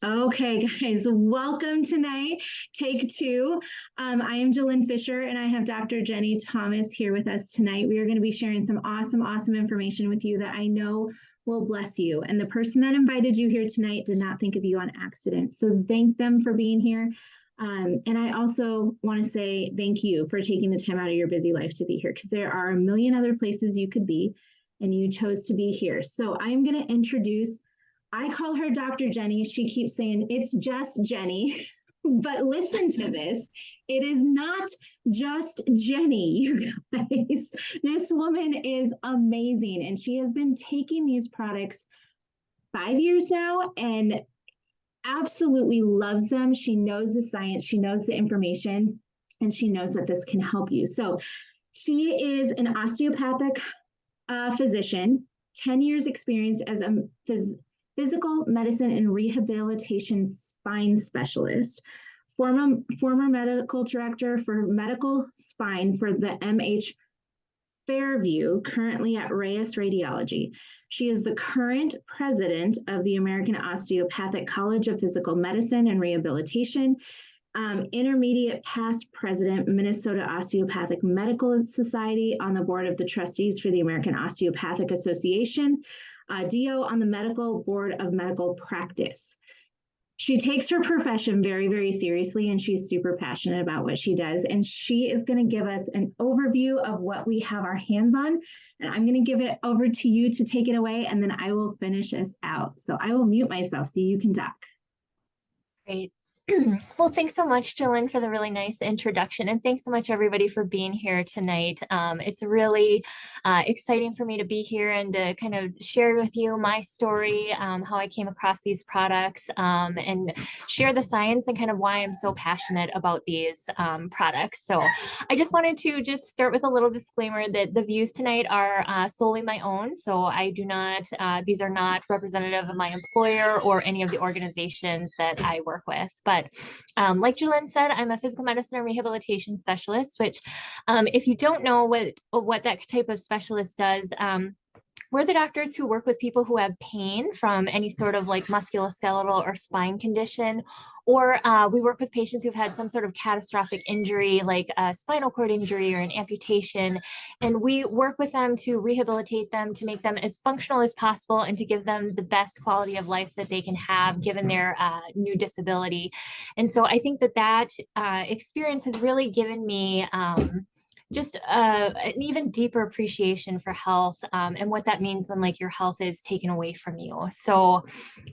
Okay, guys, welcome tonight. Take two. I am Jillynn Fisher, and I have Dr. Jenny Thomas here with us tonight. We are going to be sharing some awesome information with you that I know will bless you. And the person that invited you here tonight did not think of you on accident. So thank them for being here. And I also want to say thank you for taking the time out of your busy life to be here, because there are a million other places you could be, and you chose to be here. So I'm going to introduce, I call her Dr. Jenny. She keeps saying it's just Jenny. But listen to this. It is not just Jenny, you guys. This woman is amazing. And she has been taking these products 5 years now and absolutely loves them. She knows the science, she knows the information, and she knows that this can help you. So she is an osteopathic physician, 10 years experience as a physical medicine and rehabilitation spine specialist, former medical director for medical spine for the MH Fairview, currently at Reyes Radiology. She is the current president of the American Osteopathic College of Physical Medicine and Rehabilitation, intermediate past president, Minnesota Osteopathic Medical Society, on the board of the trustees for the American Osteopathic Association, DO on the medical board of medical practice. She takes her profession very seriously, and she's super passionate about what she does. And she is going to give us an overview of what we have our hands on. And I'm going to give it over to you to take it away, and then I will finish us out. So I will mute myself so you can talk. Great. Well, thanks so much, Jillynn, for the really nice introduction. And thanks so much, everybody, for being here tonight. It's really exciting for me to be here and to kind of share with you my story, how I came across these products, and share the science and kind of why I'm so passionate about these products. So I just wanted to just start with a little disclaimer that the views tonight are solely my own. So I do not, these are not representative of my employer or any of the organizations that I work with. But like Jillynn said, I'm a physical medicine and rehabilitation specialist, which if you don't know what that type of specialist does, we're the doctors who work with people who have pain from any sort of like musculoskeletal or spine condition, or we work with patients who've had some sort of catastrophic injury, like a spinal cord injury or an amputation. And we work with them to rehabilitate them, to make them as functional as possible, and to give them the best quality of life that they can have given their new disability. And so I think that experience has really given me just an even deeper appreciation for health, and what that means when like your health is taken away from you. So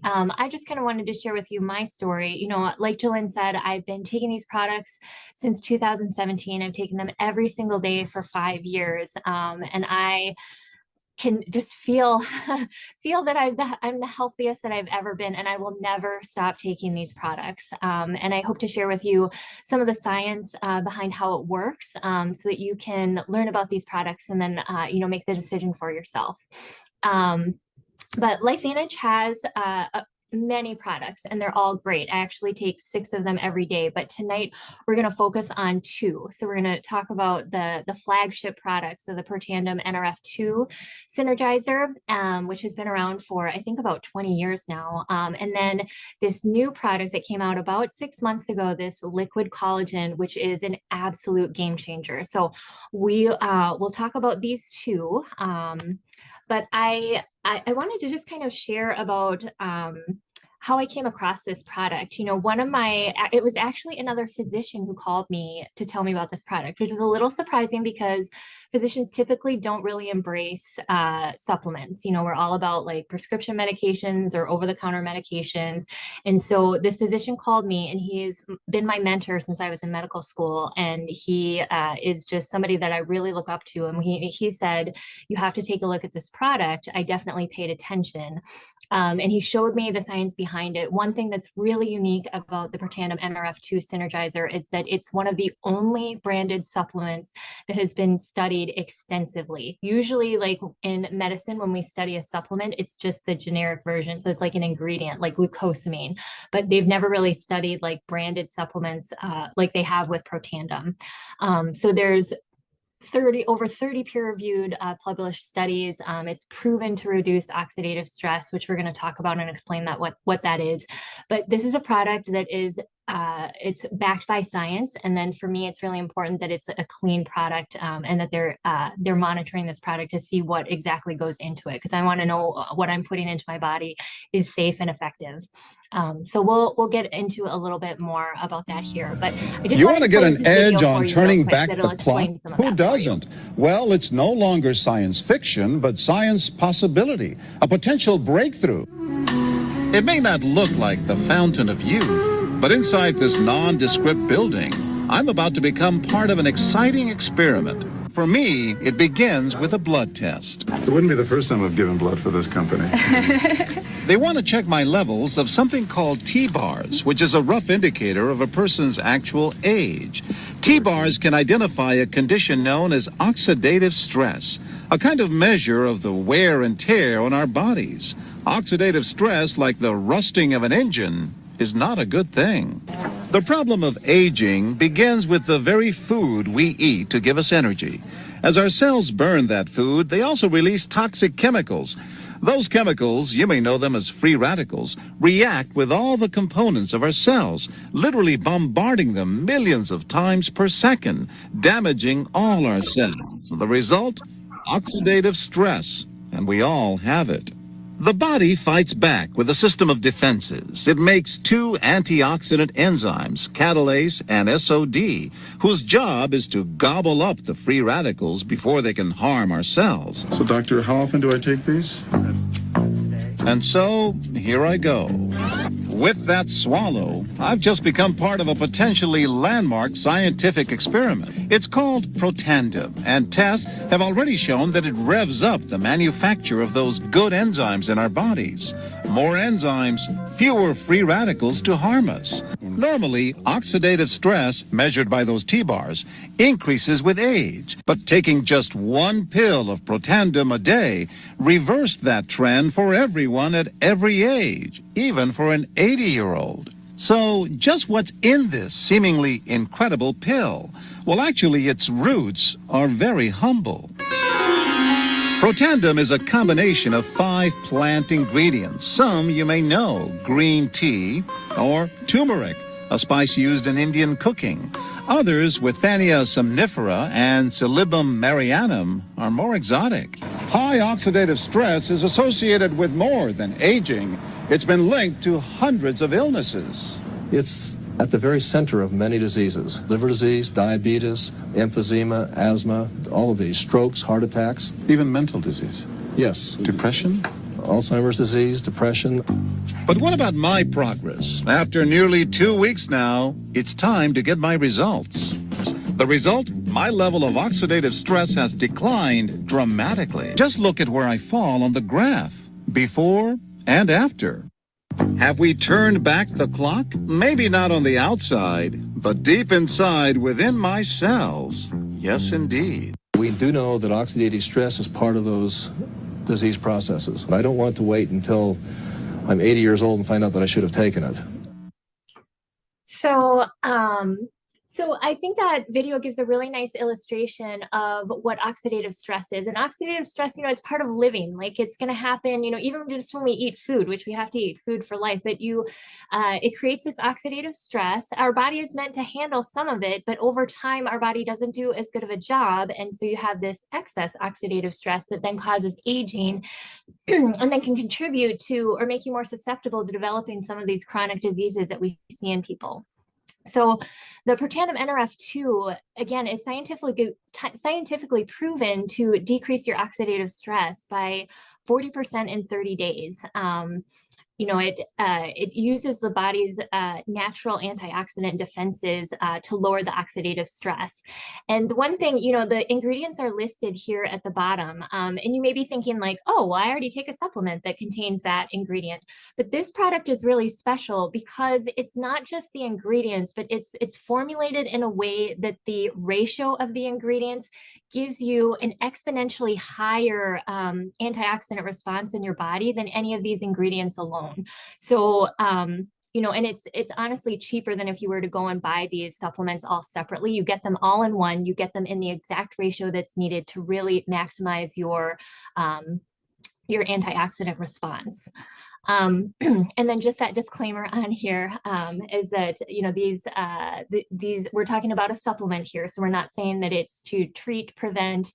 I just kind of wanted to share with you my story. You know, like Jillynn said, I've been taking these products since 2017. I've taken them every single day for 5 years, and I can just feel that I'm the healthiest that I've ever been, and I will never stop taking these products. And I hope to share with you some of the science behind how it works, so that you can learn about these products and then make the decision for yourself. But LifeVantage has many products, and they're all great. I actually take 6 of them every day, but tonight we're going to focus on 2. So we're going to talk about the flagship product, so the Protandim NRF2 Synergizer, which has been around for I think about 20 years now, and then this new product that came out about 6 months ago, this liquid collagen, which is an absolute game changer. So we will talk about these 2. But I wanted to just kind of share about how I came across this product. You know, it was actually another physician who called me to tell me about this product, which is a little surprising because physicians typically don't really embrace supplements. You know, we're all about like prescription medications or over-the-counter medications. And so this physician called me, and he's been my mentor since I was in medical school. And he is just somebody that I really look up to. And he said, you have to take a look at this product. I definitely paid attention. And he showed me the science behind it. One thing that's really unique about the Protandim NRF2 Synergizer is that it's one of the only branded supplements that has been studied extensively. Usually, like in medicine, when we study a supplement, it's just the generic version. So it's like an ingredient, like glucosamine, but they've never really studied like branded supplements like they have with Protandim. So there's over 30 peer-reviewed published studies. It's proven to reduce oxidative stress, which we're going to talk about and explain that what that is. But this is a product that is it's backed by science, and then for me, it's really important that it's a clean product, and that they're monitoring this product to see what exactly goes into it, because I want to know what I'm putting into my body is safe and effective. So we'll get into a little bit more about that here. But I just you want to get an edge on turning quick, back the clock? Who doesn't? Well, it's no longer science fiction, but science possibility, a potential breakthrough. It may not look like the fountain of youth, but inside this nondescript building, I'm about to become part of an exciting experiment. For me, it begins with a blood test. It wouldn't be the first time I've given blood for this company. They want to check my levels of something called T-bars, which is a rough indicator of a person's actual age. T-bars can identify a condition known as oxidative stress, a kind of measure of the wear and tear on our bodies. Oxidative stress, like the rusting of an engine, is not a good thing. The problem of aging begins with the very food we eat to give us energy. As our cells burn that food, they also release toxic chemicals. Those chemicals, you may know them as free radicals, react with all the components of our cells, literally bombarding them millions of times per second, damaging all our cells. The result? Oxidative stress, and we all have it. The body fights back with a system of defenses. It makes two antioxidant enzymes, catalase and SOD, whose job is to gobble up the free radicals before they can harm our cells. So, doctor, how often do I take these? And so, here I go. With that swallow, I've just become part of a potentially landmark scientific experiment. It's called Protandim, and tests have already shown that it revs up the manufacture of those good enzymes in our bodies. More enzymes, fewer free radicals to harm us. Normally, oxidative stress, measured by those T-bars, increases with age. But taking just one pill of Protandim a day reversed that trend for everyone at every age, even for an 80-year-old. So just what's in this seemingly incredible pill? Well, actually, its roots are very humble. Protandim is a combination of 5 plant ingredients. Some you may know: green tea or turmeric, a spice used in Indian cooking. Others, Withania somnifera and Silybum marianum, are more exotic. High oxidative stress is associated with more than aging. It's been linked to hundreds of illnesses. It's at the very center of many diseases: liver disease, diabetes, emphysema, asthma, all of these, strokes, heart attacks. Even mental disease? Yes. Depression? Alzheimer's disease, depression. But what about my progress? After nearly 2 weeks now, it's time to get my results. The result? My level of oxidative stress has declined dramatically. Just look at where I fall on the graph, before and after. Have we turned back the clock? Maybe not on the outside, but deep inside within my cells. Yes, indeed. We do know that oxidative stress is part of those disease processes. I don't want to wait until I'm 80 years old and find out that I should have taken it. So I think that video gives a really nice illustration of what oxidative stress is. And oxidative stress, is part of living. Like, it's going to happen, even just when we eat food, which we have to eat food for life, but it creates this oxidative stress. Our body is meant to handle some of it, but over time, our body doesn't do as good of a job. And so you have this excess oxidative stress that then causes aging and then can contribute to or make you more susceptible to developing some of these chronic diseases that we see in people. So the Protandim NRF2, again, is scientifically proven to decrease your oxidative stress by 40% in 30 days. It uses the body's natural antioxidant defenses to lower the oxidative stress. And the one thing, the ingredients are listed here at the bottom. And you may be thinking like, oh, well, I already take a supplement that contains that ingredient. But this product is really special because it's not just the ingredients, but it's formulated in a way that the ratio of the ingredients gives you an exponentially higher antioxidant response in your body than any of these ingredients alone. So and it's honestly cheaper than if you were to go and buy these supplements all separately. You get them all in one, you get them in the exact ratio that's needed to really maximize your antioxidant response. And then just that disclaimer on here is that, these we're talking about a supplement here. So we're not saying that it's to treat, prevent,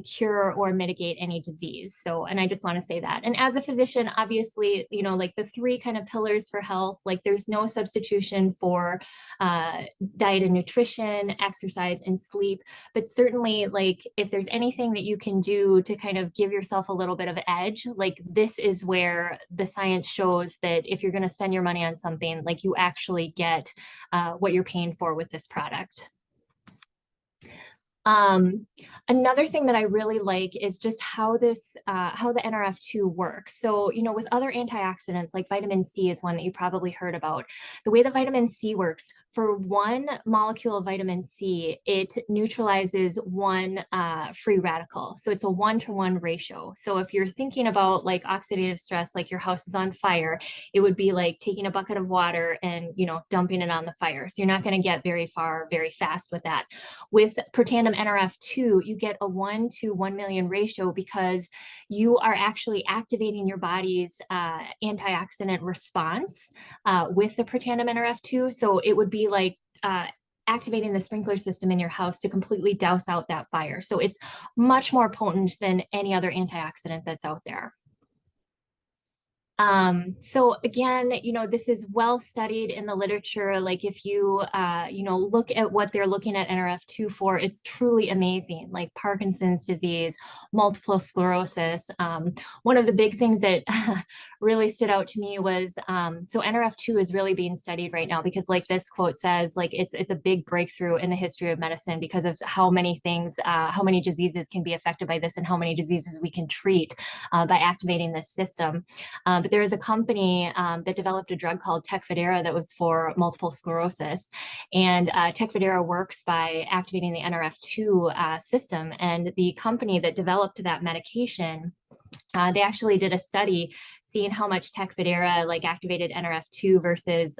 cure, or mitigate any disease. So, and I just want to say that. And as a physician, obviously, like the three kind of pillars for health, like there's no substitution for diet and nutrition, exercise, and sleep. But certainly, like if there's anything that you can do to kind of give yourself a little bit of edge, like this is where the science shows that if you're going to spend your money on something, like you actually get what you're paying for with this product. Another thing that I really like is just how the NRF2 works. So, with other antioxidants, like vitamin C is one that you probably heard about. The way that vitamin C works, for one molecule of vitamin C, it neutralizes one free radical. So it's a 1-to-1 ratio. So if you're thinking about like oxidative stress, like your house is on fire, it would be like taking a bucket of water and, dumping it on the fire. So you're not going to get very far very fast with that. With Protandim NRF2, you get a 1 to 1 million ratio because you are actually activating your body's antioxidant response with the Protandim NRF2. So it would be like activating the sprinkler system in your house to completely douse out that fire. So it's much more potent than any other antioxidant that's out there. So again, this is well studied in the literature. Like if you, look at what they're looking at NRF2 for, it's truly amazing, like Parkinson's disease, multiple sclerosis. One of the big things that really stood out to me was, so NRF2 is really being studied right now because like this quote says, like it's a big breakthrough in the history of medicine because of how many things, how many diseases can be affected by this and how many diseases we can treat by activating this system. But there is a company that developed a drug called Tecfidera that was for multiple sclerosis. And Tecfidera works by activating the NRF2 system. And the company that developed that medication, they actually did a study seeing how much Tecfidera like activated NRF2 versus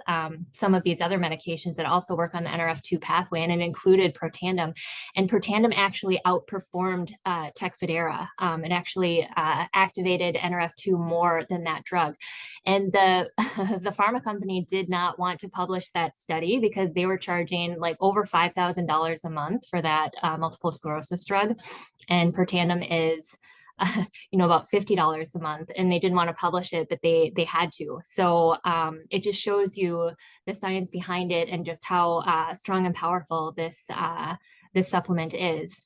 some of these other medications that also work on the NRF2 pathway, and it included Protandim. And Protandim actually outperformed Tecfidera. It actually activated NRF2 more than that drug. And the pharma company did not want to publish that study because they were charging like over $5,000 a month for that multiple sclerosis drug. And Protandim is about $50 a month, and they didn't want to publish it, but they had to. So it just shows you the science behind it and just how strong and powerful this supplement is.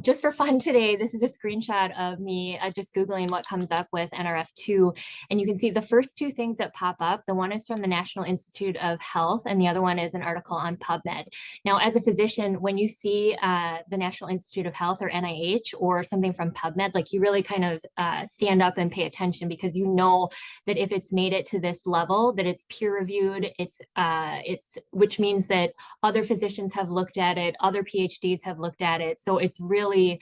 Just for fun today, this is a screenshot of me just Googling what comes up with NRF2. And you can see the first two things that pop up. The one is from the National Institute of Health, and the other one is an article on PubMed. Now, as a physician, when you see the National Institute of Health or NIH or something from PubMed, like you really kind of stand up and pay attention because you know that if it's made it to this level, that it's peer reviewed, which means that other physicians have looked at it, other PhDs have looked at it. So it's really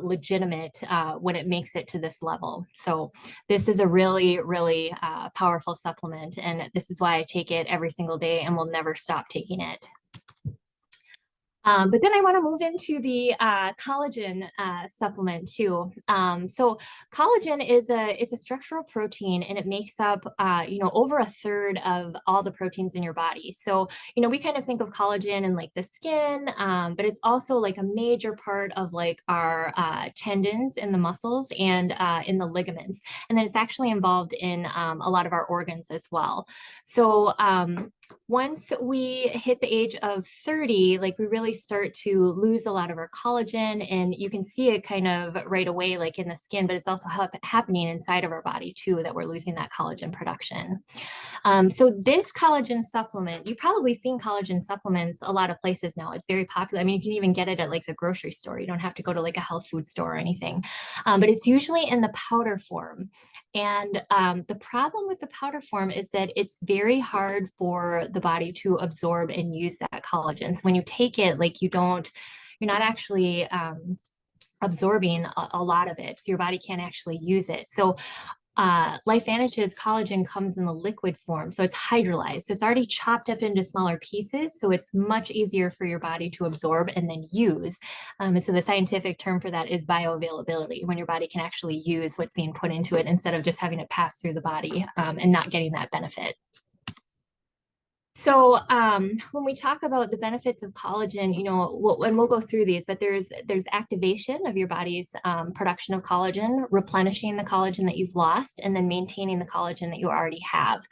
legitimate when it makes it to this level. So this is a really, really powerful supplement. And this is why I take it every single day and will never stop taking it. But then I want to move into the collagen supplement too. So collagen is it's a structural protein, and it makes up over a third of all the proteins in your body. So we kind of think of collagen in like the skin, but it's also like a major part of like our tendons in the muscles and in the ligaments, and then it's actually involved in a lot of our organs as well. So once we hit the age of 30, like we really start to lose a lot of our collagen, and you can see it kind of right away, like in the skin, but it's also happening inside of our body too, that we're losing that collagen production. So this collagen supplement, you've probably seen collagen supplements a lot of places now. It's very popular. I mean, you can even get it at like the grocery store. You don't have to go to like a health food store or anything, but it's usually in the powder form. And the problem with the powder form is that it's very hard for the body to absorb and use that collagen. So when you take it, like you're not actually absorbing a lot of it. So your body can't actually use it. So LifeVantage's collagen comes in the liquid form, so it's hydrolyzed. So it's already chopped up into smaller pieces, so it's much easier for your body to absorb and then use. And so the scientific term for that is bioavailability, when your body can actually use what's being put into it instead of just having it pass through the body and not getting that benefit. So when we talk about the benefits of collagen, you know, and we'll go through these, but there's activation of your body's production of collagen, replenishing the collagen that you've lost, and then maintaining the collagen that you already have.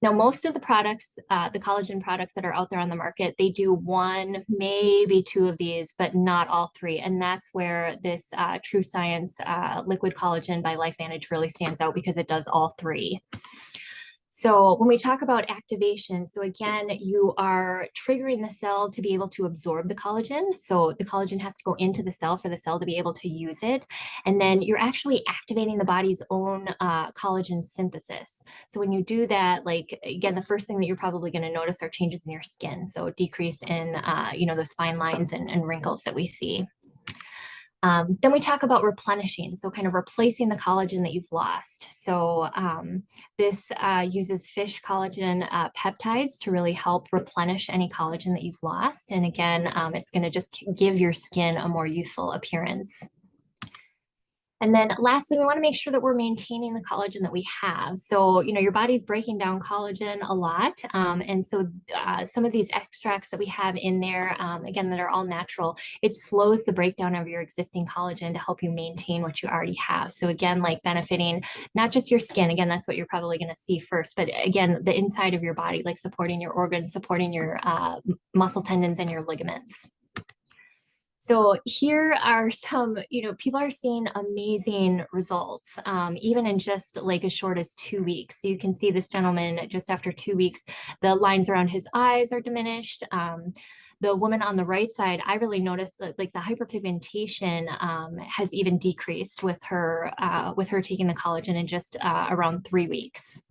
Now, most of the products, the collagen products that are out there on the market, they do one, maybe two of these, but not all three. And that's where this True Science liquid collagen by LifeVantage really stands out, because it does all three. So when we talk about activation, so again, you are triggering the cell to be able to absorb the collagen. So the collagen has to go into the cell for the cell to be able to use it. And then you're actually activating the body's own collagen synthesis. So when you do that, like, again, the first thing that you're probably going to notice are changes in your skin. So decrease in, you know, those fine lines and wrinkles that we see. Then we talk about replenishing, so kind of replacing the collagen that you've lost. So this uses fish collagen peptides to really help replenish any collagen that you've lost. And again, it's going to just give your skin a more youthful appearance. And then lastly, we want to make sure that we're maintaining the collagen that we have. So, you know, your body's breaking down collagen a lot. And so some of these extracts that we have in there, again, that are all natural, it slows the breakdown of your existing collagen to help you maintain what you already have. So again, like benefiting not just your skin, again, that's what you're probably going to see first, but again, the inside of your body, like supporting your organs, supporting your muscle tendons and your ligaments. So here are some, you know, people are seeing amazing results, even in just like as short as 2 weeks. So you can see this gentleman just after 2 weeks, the lines around his eyes are diminished. The woman on the right side, I really noticed that like the hyperpigmentation has even decreased with her taking the collagen in just around 3 weeks.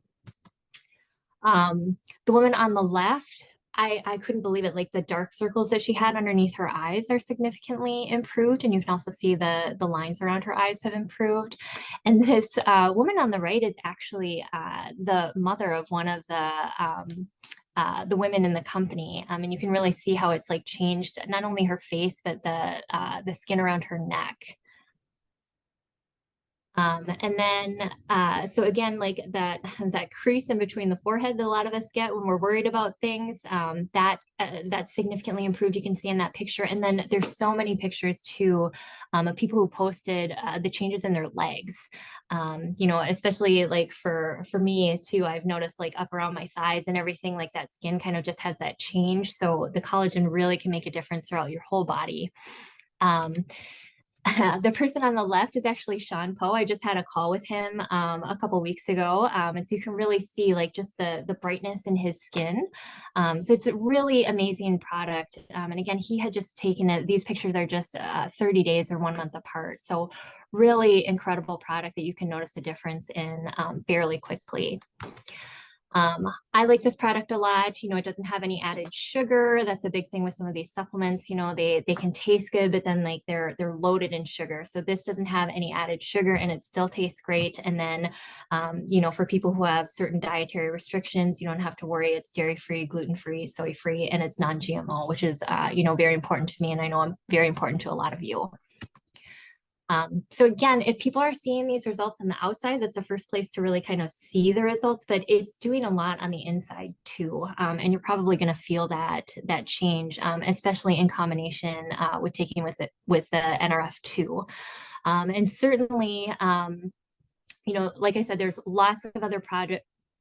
The woman on the left, I couldn't believe it. Like the dark circles that she had underneath her eyes are significantly improved. And you can also see the lines around her eyes have improved. And this woman on the right is actually the mother of one of the women in the company. And you can really see how it's like changed not only her face, but the skin around her neck. And then, so again, like that crease in between the forehead that a lot of us get when we're worried about things, that's significantly improved. You can see in that picture. And then there's so many pictures too of people who posted the changes in their legs. You know, especially like for me too, I've noticed like up around my thighs and everything, like that skin kind of just has that change. So the collagen really can make a difference throughout your whole body. The person on the left is actually Sean Poe. I just had a call with him a couple weeks ago. And so you can really see like just the brightness in his skin. So it's a really amazing product. And again, he had just taken it. These pictures are just 30 days or 1 month apart. So really incredible product that you can notice a difference in fairly quickly. I like this product a lot. You know, it doesn't have any added sugar. That's a big thing with some of these supplements. You know, they can taste good, but then like they're loaded in sugar. So this doesn't have any added sugar and it still tastes great. And then, you know, for people who have certain dietary restrictions, you don't have to worry. It's dairy-free, gluten-free, soy-free, and it's non-GMO, which is, you know, very important to me. And I know I'm very important to a lot of you. So again, if people are seeing these results on the outside, that's the first place to really kind of see the results, but it's doing a lot on the inside too. And you're probably going to feel that change, especially in combination with taking with the NRF2. And certainly, you know, like I said, there's lots of other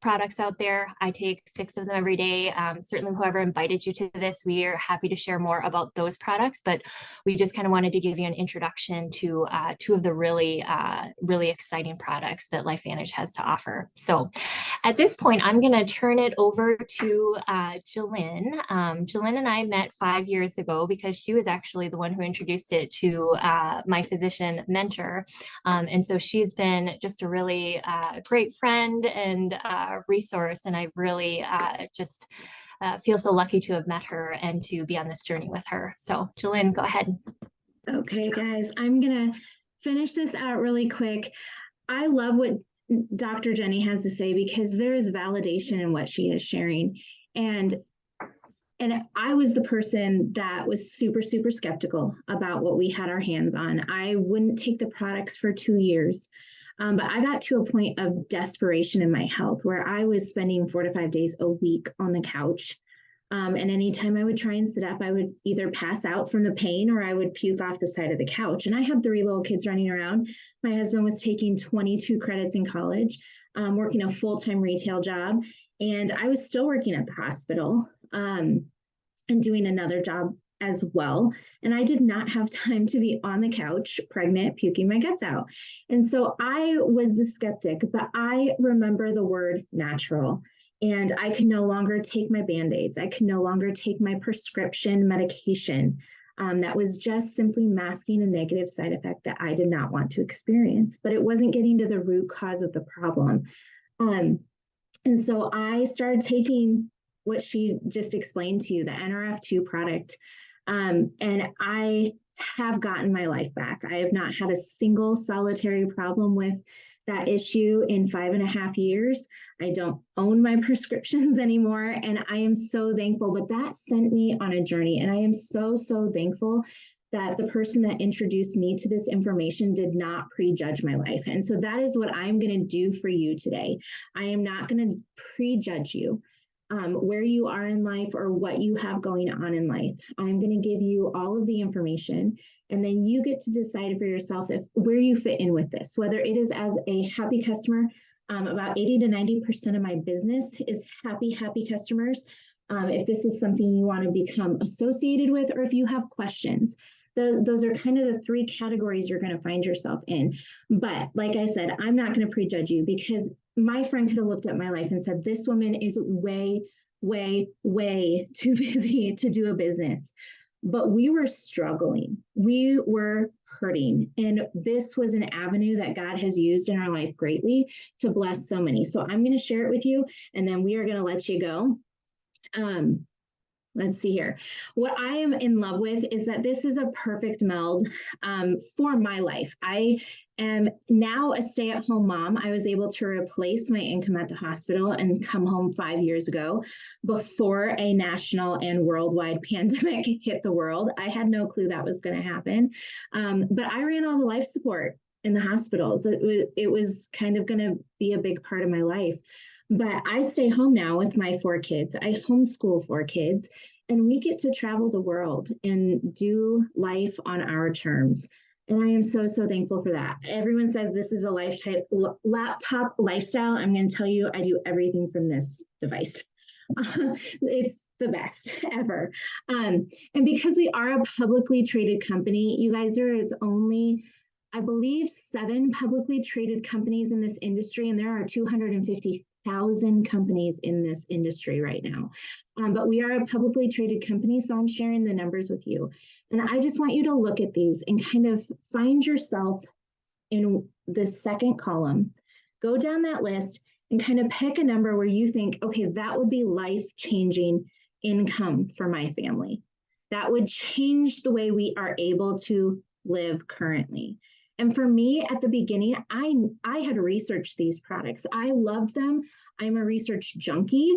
products out there. I take 6 of them every day. Certainly whoever invited you to this, we are happy to share more about those products, but we just kind of wanted to give you an introduction to 2 of the really exciting products that LifeVantage has to offer. So at this point, I'm going to turn it over to Jillynn. Jillynn and I met 5 years ago because she was actually the one who introduced it to my physician mentor. And so she's been just a really great friend and resource, and I've really just feel so lucky to have met her and to be on this journey with her. So Jillynn, go ahead. Okay, guys, I'm gonna finish this out really quick. I love what Dr. Jenny has to say, because there is validation in what she is sharing. And I was the person that was super, super skeptical about what we had our hands on. I wouldn't take the products for 2 years. But I got to a point of desperation in my health where I was spending 4 to 5 days a week on the couch. And anytime I would try and sit up, I would either pass out from the pain or I would puke off the side of the couch. And I had 3 little kids running around. My husband was taking 22 credits in college, working a full-time retail job. And I was still working at the hospital and doing another job as well. And I did not have time to be on the couch, pregnant, puking my guts out. And so I was the skeptic, but I remember the word natural. And I could no longer take my Band-Aids. I could no longer take my prescription medication. That was just simply masking a negative side effect that I did not want to experience, but it wasn't getting to the root cause of the problem. And so I started taking what she just explained to you, the NRF2 product. And I have gotten my life back. I have not had a single solitary problem with that issue in 5.5 years. I don't own my prescriptions anymore. And I am so thankful, but that sent me on a journey. And I am so, so thankful that the person that introduced me to this information did not prejudge my life. And so that is what I'm going to do for you today. I am not going to prejudge you. Where you are in life or what you have going on in life. I'm going to give you all of the information, and then you get to decide for yourself where you fit in with this, whether it is as a happy customer. About 80 to 90% of my business is happy customers. If this is something you want to become associated with, or if you have questions. Those are kind of the 3 categories you're going to find yourself in. But like I said, I'm not going to prejudge you, because my friend could have looked at my life and said, this woman is way, way, way too busy to do a business. But we were struggling. We were hurting. And this was an avenue that God has used in our life greatly to bless so many. So I'm going to share it with you, and then we are going to let you go. Let's see here. What I am in love with is that this is a perfect meld for my life. I am now a stay-at-home mom. I was able to replace my income at the hospital and come home 5 years ago before a national and worldwide pandemic hit the world. I had no clue that was going to happen. But I ran all the life support in the hospitals. It was kind of going to be a big part of my life. But I stay home now with my 4 kids. I homeschool 4 kids, and we get to travel the world and do life on our terms. And I am so, so thankful for that. Everyone says this is a laptop lifestyle. I'm going to tell you, I do everything from this device. It's the best ever. And because we are a publicly traded company, you guys, there is only, I believe, 7 publicly traded companies in this industry, and there are 250,000 companies in this industry right now. But we are a publicly traded company, so I'm sharing the numbers with you. And I just want you to look at these and kind of find yourself in the second column. Go down that list and kind of pick a number where you think, okay, that would be life-changing income for my family. That would change the way we are able to live currently. And for me, at the beginning, I had researched these products. I loved them. I'm a research junkie.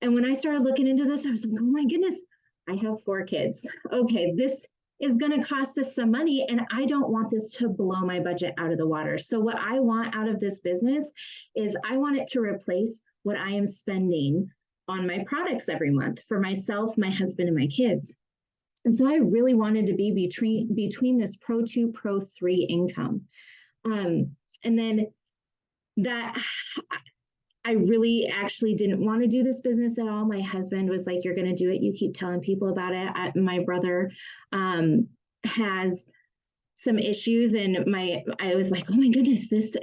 And when I started looking into this, I was like, oh my goodness, I have 4 kids. Okay, this is going to cost us some money, and I don't want this to blow my budget out of the water. So what I want out of this business is I want it to replace what I am spending on my products every month for myself, my husband, and my kids. And so I really wanted to be between this Pro 2, Pro 3 income. And then that I really actually didn't want to do this business at all. My husband was like, you're going to do it. You keep telling people about it. My brother has some issues, and I was like, oh my goodness, this,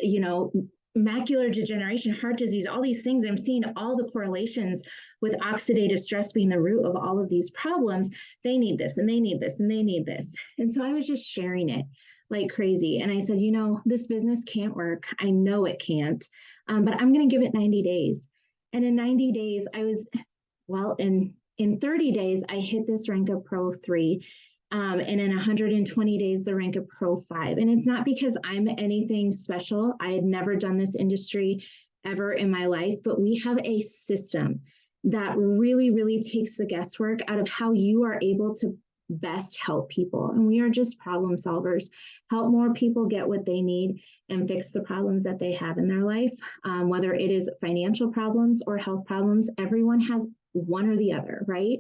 macular degeneration, heart disease, all these things. I'm seeing all the correlations with oxidative stress being the root of all of these problems. They need this, and they need this, and they need this. And so I was just sharing it like crazy. And I said, this business can't work. I know it can't, but I'm going to give it 90 days. And in 90 days, in 30 days, I hit this rank of Pro 3. And in 120 days, the rank of Pro 5. And it's not because I'm anything special. I had never done this industry ever in my life, but we have a system that really, really takes the guesswork out of how you are able to best help people. And we are just problem solvers, help more people get what they need and fix the problems that they have in their life. Whether it is financial problems or health problems, everyone has one or the other, right?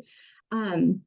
And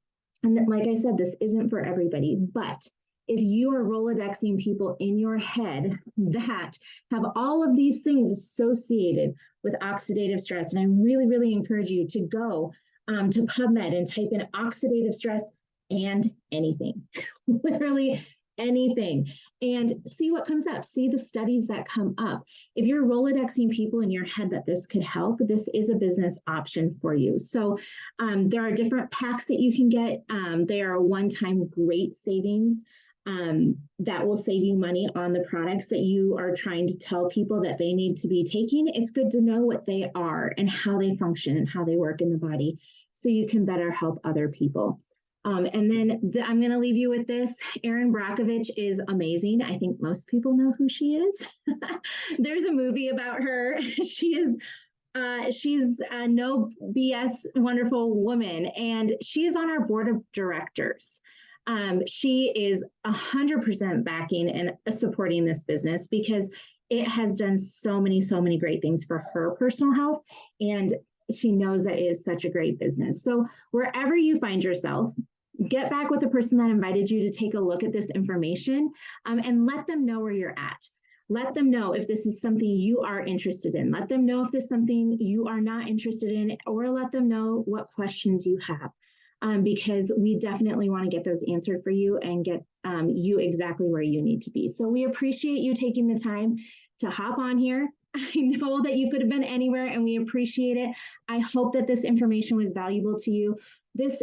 like I said, this isn't for everybody, but if you are Rolodexing people in your head that have all of these things associated with oxidative stress, and I really, really encourage you to go to PubMed and type in oxidative stress and anything, literally anything, and see what comes up, see the studies that come up. If you're Rolodexing people in your head that this could help, this is a business option for you. So there are different packs that you can get. They are a one-time great savings that will save you money on the products that you are trying to tell people that they need to be taking. It's good to know what they are and how they function and how they work in the body so you can better help other people. And then I'm going to leave you with this. Erin Brockovich is amazing. I think most people know who she is. There's a movie about her. She's a no BS wonderful woman, and she is on our board of directors. She is 100% backing and supporting this business because it has done so many great things for her personal health, and she knows that it is such a great business. So wherever you find yourself, get back with the person that invited you to take a look at this information, and let them know where you're at. Let them know if this is something you are interested in. Let them know if this is something you are not interested in, or let them know what questions you have, because we definitely want to get those answered for you and get you exactly where you need to be. So we appreciate you taking the time to hop on here. I know that you could have been anywhere, and we appreciate it. I hope that this information was valuable to you. This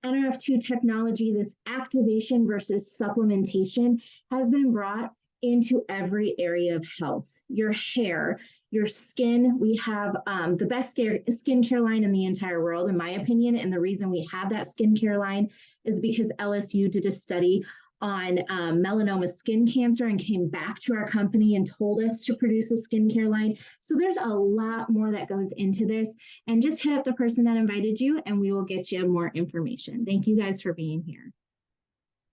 NRF2 technology, this activation versus supplementation, has been brought into every area of health. Your hair, your skin. We have the best skincare line in the entire world, in my opinion. And the reason we have that skincare line is because LSU did a study on melanoma skin cancer and came back to our company and told us to produce a skincare line. So there's a lot more that goes into this, and just hit up the person that invited you and we will get you more information. Thank you guys for being here.